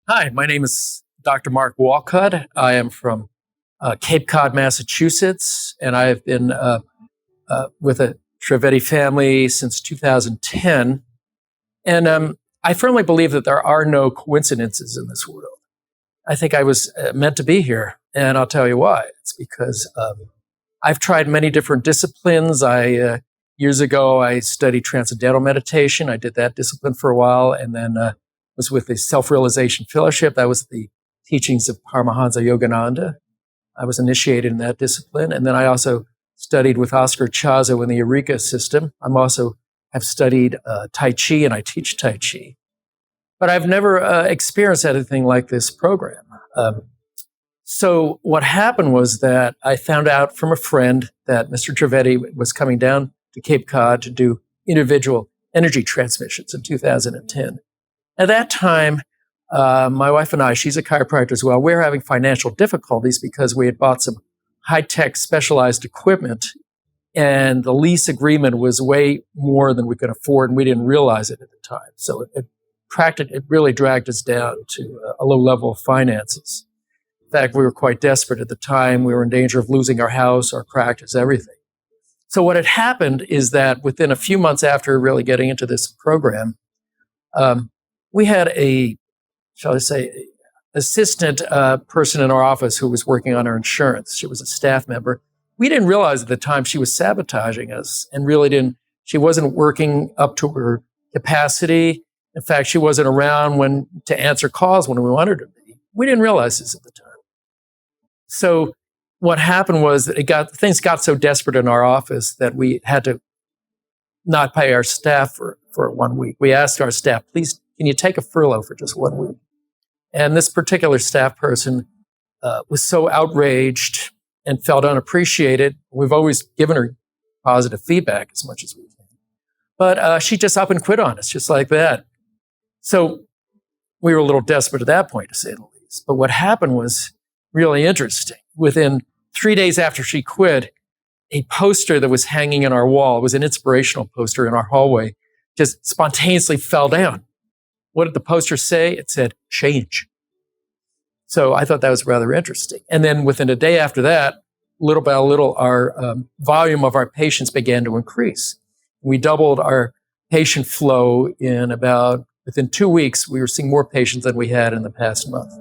Hi, my name is Dr. Mark Walcott. I am from Cape Cod, Massachusetts, and I have been with a Trivedi family since 2010. And I firmly believe that there are no coincidences in this world. I think I was meant to be here, and I'll tell you why. It's because I've tried many different disciplines. Years ago, I studied Transcendental Meditation. I did that discipline for a while, and then was with the Self-Realization Fellowship. That was the teachings of Paramahansa Yogananda. I was initiated in that discipline. And then I also studied with Oscar Chazo in the Eureka system. I'm also have studied Tai Chi, and I teach Tai Chi. But I've never experienced anything like this program. So what happened was that I found out from a friend that Mr. Trivedi was coming down to Cape Cod to do individual energy transmissions in 2010. At that time, my wife and I, she's a chiropractor as well, we were having financial difficulties because we had bought some high-tech specialized equipment, and the lease agreement was way more than we could afford, and we didn't realize it at the time. So it really dragged us down to a low level of finances. In fact, we were quite desperate at the time. We were in danger of losing our house, our practice, everything. So what had happened is that within a few months after really getting into this program, we had assistant person in our office who was working on our insurance. She was a staff member. We didn't realize at the time she was sabotaging us and she wasn't working up to her capacity. In fact, she wasn't around to answer calls when we wanted her to be. We didn't realize this at the time. So what happened was that things got so desperate in our office that we had to not pay our staff for 1 week. We asked our staff, please, can you take a furlough for just 1 week? And this particular staff person was so outraged and felt unappreciated. We've always given her positive feedback as much as we can. But she just up and quit on us, just like that. So we were a little desperate at that point, to say the least. But what happened was really interesting. Within 3 days after she quit, a poster that was hanging in our wall, it was an inspirational poster in our hallway, just spontaneously fell down. What did the poster say? It said, change. So I thought that was rather interesting. And then within a day after that, little by little, our volume of our patients began to increase. We doubled our patient flow within 2 weeks, we were seeing more patients than we had in the past month.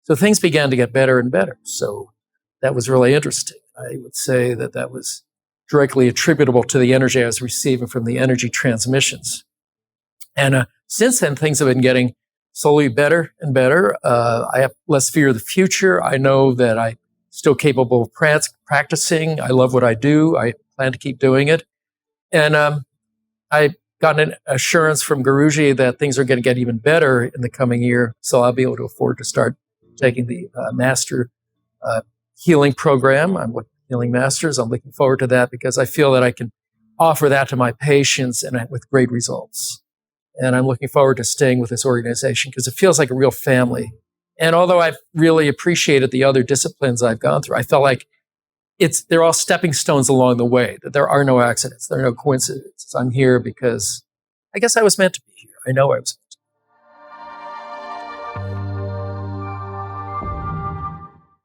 So things began to get better and better. So that was really interesting. I would say that was directly attributable to the energy I was receiving from the energy transmissions. And since then, things have been getting slowly better and better. I have less fear of the future. I know that I'm still capable of practicing. I love what I do. I plan to keep doing it. And I got an assurance from Guruji that things are going to get even better in the coming year. So I'll be able to afford to start taking the master healing program. I'm with Healing Masters. I'm looking forward to that because I feel that I can offer that to my patients and with great results. And I'm looking forward to staying with this organization because it feels like a real family. And although I've really appreciated the other disciplines I've gone through, I felt like they're all stepping stones along the way, that there are no accidents, there are no coincidences. I'm here because I guess I was meant to be here. I know I was